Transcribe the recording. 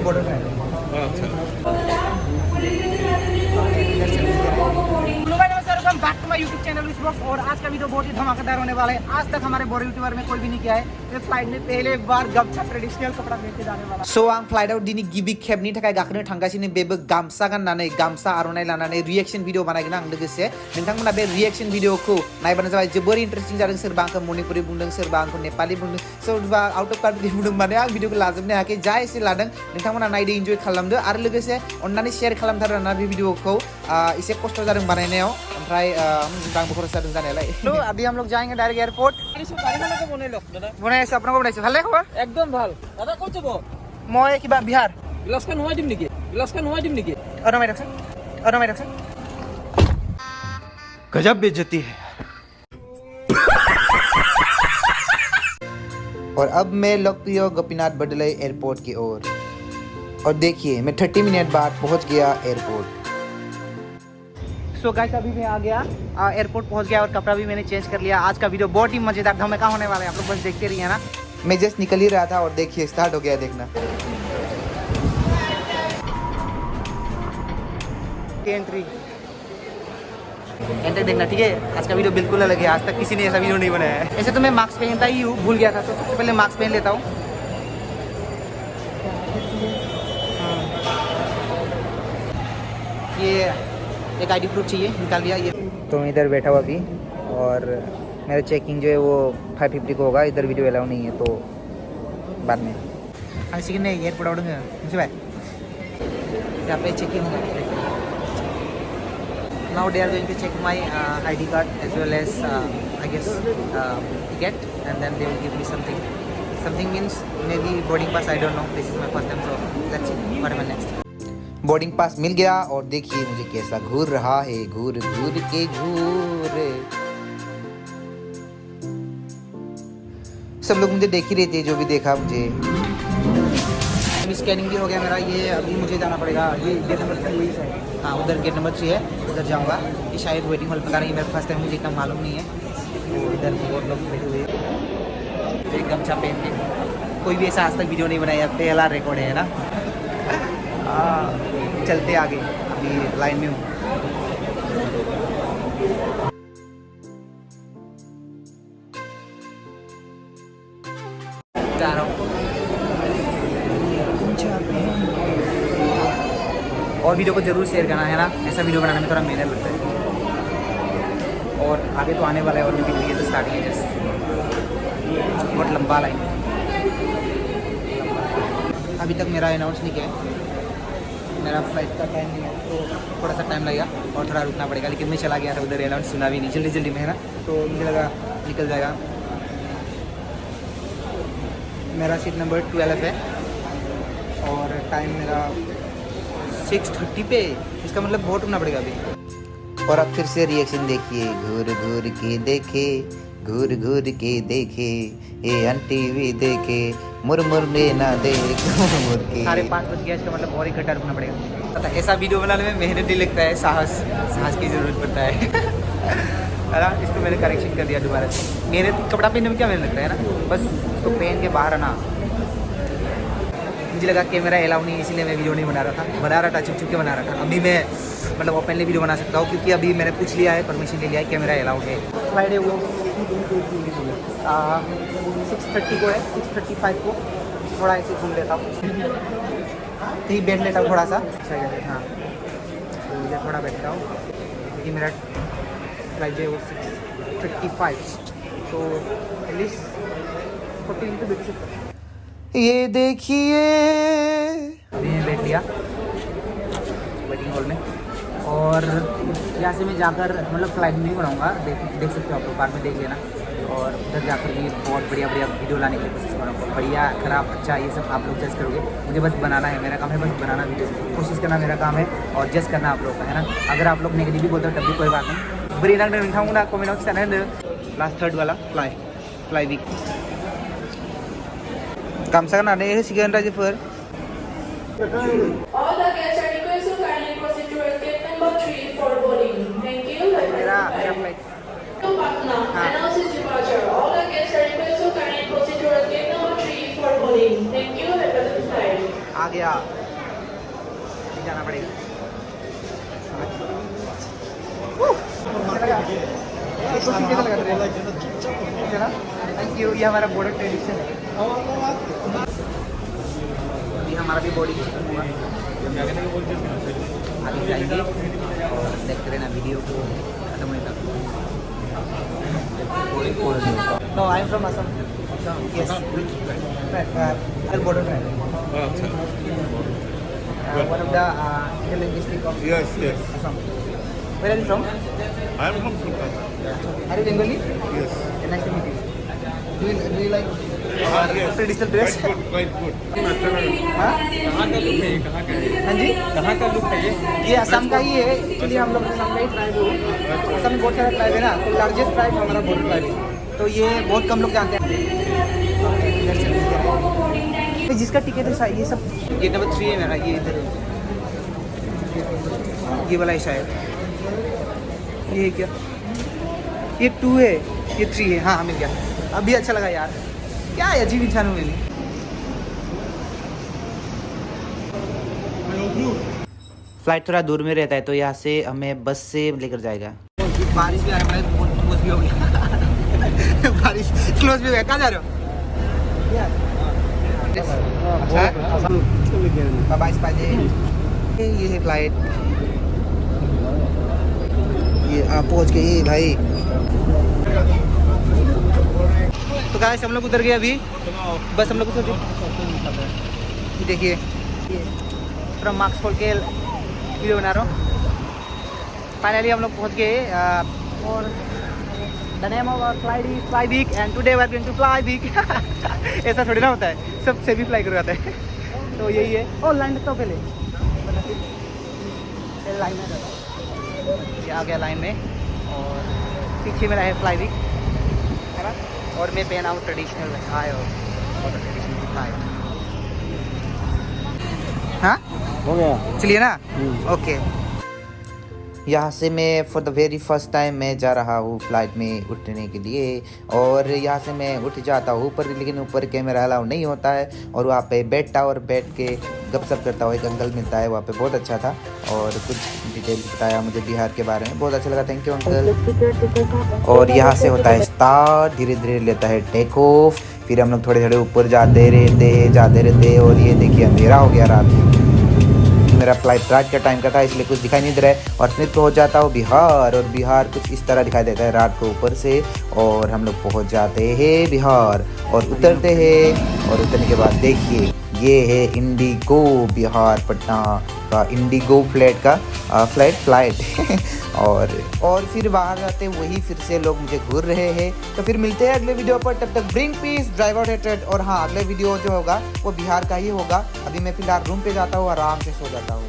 Border है। अच्छा welcome back to my YouTube channel Wisbox. और आज का वीडियो बहुत ही धमाकेदार होने वाला है। आज तक हमारे बॉडी यूट्यूबर में कोई भी नहीं किया है। ये फ्लाइट में पहले बार गमछा ट्रेडिशनल कपड़ा पहन के जाने वाला। सो आं फ्लाइटआव दिनै गिबि खेबनि थाखाय गाखोनो थांगासिनो। बेबो गामसा गाननानै गामसा आर'नाइ लानानै रिएक्शन भिडिअ बानायगोन आं लोगोसे। नोंथांमोना बे रिएक्शन भिडिअखौ नायबानो जाबाय। जोबोर इन्टारेस्टिं जादों। सोरबा आंखौ मणिपुरि बुंदों, सोरबा आंखौ नेपालि बुंदों, सोरबा आउट अफ कान्ट्रि बुंदों। माने आं भिडिअखौ लाजोबनो हायाखै। जा एसे लादों नोंथांमोना नायदो, इन्जय खालामदो आरो लोगोसे अन्नानै शेयार खालामथार आरोना बे भिडिअखौ। एसे खस्थ' जादों बानायनायाव, ओमफ्राय रांबो खरस जादों जानायालाय। हेलो, अभी हम लोग जाएंगे डायरेक्ट एयरपोर्ट। बनाइছো আপোনাকো बनाइছো। ভালে খবৰ? একদম ভাল। দাদা ক'ত যাব? মই কিবা বিহাৰ। গ্লাছখন নোহাই দিম নেকি? গ্লাছখন নোহাই দিম নেকি? অনমাই ৰাখছোন। गजब बेइज्जती है। और अब मैं लोकप्रिय गोपीनाथ बडोले एयरपोर्ट की ओर। और देखिए मैं 30 मिनट बाद पहुंच गया एयरपोर्ट। सो गाइस, अभी मैं आ गया एयरपोर्ट पहुंच गया और कपड़ा भी मैंने चेंज कर लिया। आज का वीडियो बहुत ही मजेदार धमाका होने वाला है। आप लोग बस देखते रहिए ना। मैं जस्ट निकल ही रहा था और देखिए स्टार्ट हो गया देखना। एंट्री देखना, ठीक है। आज का वीडियो बिल्कुल अलग है। आज तक किसी ने ऐसा वीडियो नहीं बनाया है। ऐसे तो मैं मास्क पहनता ही हूँ, भूल गया था, तो सबसे पहले मास्क पहन लेता हूँ। ये एक आईडी प्रूफ चाहिए, निकाल लिया। ये तो मैं इधर बैठा हुआ अभी, और मेरा चेकिंग जो है वो 550 को होगा। इधर वीडियो अलाउ नहीं है, तो बाद में सेकेंड नहीं एयरपोर्ट आउट मुझे भाई यहाँ पे चेकिंग होगा। Now they are going to check my ID card as well as I guess ticket, and then they will give me something. Something means maybe boarding pass. I don't know. This is my first time, so let's see what happens next. Boarding pass मिल गया और देखिए मुझे कैसा घूर रहा है, घूर घूर के घूर। सब लोग मुझे देख ही रहे थे, जो भी देखा मुझे। स्कैनिंग भी हो गया मेरा। ये अभी मुझे जाना पड़ेगा। ये गेट नंबर 3 है। हाँ, उधर गेट नंबर 3 है, उधर जाऊँगा। ये शायद वेटिंग हॉल पता नहीं, मेरा फर्स्ट टाइम, मुझे इतना मालूम नहीं है। तो इधर बहुत लोग बैठे हुए। एक गमछा पहन के कोई भी ऐसा आज तक वीडियो नहीं बनाया, पहला रिकॉर्ड है ना। चलते आगे, अभी लाइन में हूँ। जा रहा हूँ। और वीडियो को जरूर शेयर करना है ना। ऐसा वीडियो बनाने में थोड़ा मेहनत लगता है, और आगे तो आने वाला है। और भी वीडियो तो स्टार्टिंग है, जस्ट बहुत लंबा लाइन। अभी तक मेरा अनाउंस नहीं किया है। मेरा फ्लाइट का टाइम नहीं है, तो थोड़ा सा टाइम लगेगा और थोड़ा रुकना पड़ेगा। लेकिन मैं चला गया था उधर, अनाउंस सुना भी नहीं जल्दी में है ना, तो मुझे लगा निकल जाएगा। मेरा सीट नंबर 12 है और टाइम मेरा 6:30 पे। इसका मतलब बहुत रुकना पड़ेगा अभी। और अब फिर से रिएक्शन देखिए। घूर घूर के देखे, घूर घूर के देखे, ये आंटी भी देखे, मुरमुर में ना देख मुरमुर के। 5:30 बज गया, इसका मतलब और एक घंटा रुकना पड़ेगा। पता ऐसा वीडियो बनाने में मेहनत नहीं लगता है, साहस की ज़रूरत पड़ता है। है ना। इसको मैंने करेक्शन कर दिया दोबारा से। मेहनत, कपड़ा पहनने में क्या मेहनत लगता है ना, बस इसको पहन के बाहर आना। मुझे लगा कैमरा अलाउ नहीं, इसीलिए मैं वीडियो नहीं बना रहा था छुप के बना रहा था। अभी मैं मतलब ओपनली वीडियो बना सकता हूँ, क्योंकि अभी मैंने पूछ लिया है, परमिशन ले लिया है, कैमरा अलाउड है। फ्लाइट है वो 6:30 को है। 6:35 को थोड़ा ऐसे घूम लेता हूँ, तो बैठ लेता हूँ थोड़ा सा। हाँ, तो इधर थोड़ा बैठता हूँ, क्योंकि मेरा फ्लाइट है वो 6:35, तो एटलीस्ट 40 मिनट बैठ सकता हूँ। ये देखिए अभी मैं बैठ लिया वेटिंग हॉल में, और यहाँ से मैं जाकर मतलब फ्लाइट नहीं बनाऊँगा, देख सकते हो आप लोग, बाद में देख लेना। और उधर जाकर भी बहुत बढ़िया वीडियो लाने की कोशिश करूँगा। बढ़िया, खराब, अच्छा, ये सब आप लोग जज करोगे। मुझे बस बनाना है, मेरा काम है बस बनाना वीडियो, कोशिश करना मेरा काम है, और जज करना आप लोग का है ना। अगर आप लोग नेगेटिव भी बोलते हो तब भी कोई बात नहीं। बड़ी नाक नोंथांमोना कमेंटआव खिन्थाना लास्ट थर्ड वाला फ्लाई वीक गामसा गाननानै होसिगोन रायजोफोर। All the guests are requested to kindly proceed towards gate number 3 for boarding. Thank you. मेरा flight To Patna, announces departure. All the guests are requested to kindly proceed towards gate number 3 for boarding. Thank you. Have a good flight. आ गया, जाना पड़ेगा। Thank you. ये हमारा border tradition है। ये हमारा भी बॉडी चिकन हुआ। आगे जाएंगे और देखते रहना वीडियो को खत्म होने तक। No, I am from Assam. Yes. Border tribe. One of the linguistic of Yes. Assam. Where are you from? I am from Kolkata. Are you Bengali? Yes. Nice to meet you. Do you like Yes. traditional dress? Quite good. हाँ? कहाँ का look है ये? कहाँ का है? हाँ जी? कहाँ का लुक है ये? ये असम का ही है। एक्चुअली हम लोग असम का ही ट्राइब हो। असम में बहुत सारा ट्राइब है ना, तो लार्जेस्ट ट्राइब हमारा बॉर्डर ट्राइब है। तो ये बहुत कम लोग जानते हैं। जिसका टिकट है ये सब गेट नंबर 3 है मेरा। ये इधर है, ये वाला है शायद। ये है क्या? ये 2 है, ये 3 है। हाँ मिल गया। अभी अच्छा लगा यार, क्या है अजीब इंसान हूँ मैं। फ्लाइट थोड़ा दूर में रहता है तो यहाँ से हमें बस से लेकर जाएगा। बारिश भी आ रही है, क्लोज भी हो गया। बारिश क्लोज भी हो गया। कहाँ जा रहे हो? बाईस पाजे ये है फ्लाइट। ये आप पहुँच गए भाई। तो गाइस हम लोग उतर गए अभी, बस हम लोग उतर गए। ये देखिए, पूरा मार्क्स खोल के वीडियो बना रहा हूँ। फाइनली हम लोग पहुँच गए और the name of our flight is fly big and today we are going to fly big. ऐसा थोड़ी ना होता है, सब से भी फ्लाई करवाते हैं। तो यही है। और लाइन लगता हो पहले लाइन में, ये आ गया लाइन में। और पीछे मेरा है फ्लाई बिग, है ना। और मैं पहना हूँ ट्रेडिशनल आए और ट्रेडिशनल फ्लाई। हाँ हो गया। चलिए ना। ओके। यहाँ से मैं for the very first time मैं जा रहा हूँ फ्लाइट में उठने के लिए। और यहाँ से मैं उठ जाता हूँ ऊपर, लेकिन ऊपर कैमरा अलाउ नहीं होता है। और वहाँ पे बैठता और बैठ के गपशप करता हुआ एक अंकल मिलता है वहाँ पे, बहुत अच्छा था। और कुछ डिटेल बताया मुझे बिहार के बारे में, बहुत अच्छा लगा। Thank you uncle. और यहाँ से होता है स्टार्ट, धीरे धीरे लेता है टेक ऑफ। फिर हम लोग थोड़े थोड़े ऊपर जाते रहते। और ये देखिए अंधेरा हो गया रात। मेरा फ्लाइट रात का टाइम का था, इसलिए कुछ दिखाई नहीं दे रहा है। और फिर पहुंच जाता हूँ बिहार, और बिहार कुछ इस तरह दिखाई देता है रात को ऊपर से। और हम लोग पहुंच जाते हैं बिहार और उतरते हैं। और उतरने के बाद देखिए ये है इंडिगो, बिहार पटना का इंडिगो फ्लाइट। और फिर बाहर जाते वही फिर से लोग मुझे घूर रहे हैं। तो फिर मिलते हैं अगले वीडियो पर, तब तक bring peace, drive out hatred. और हाँ, अगले वीडियो जो होगा वो बिहार का ही होगा। अभी मैं फिलहाल रूम पे जाता हूँ, आराम से सो जाता हूँ।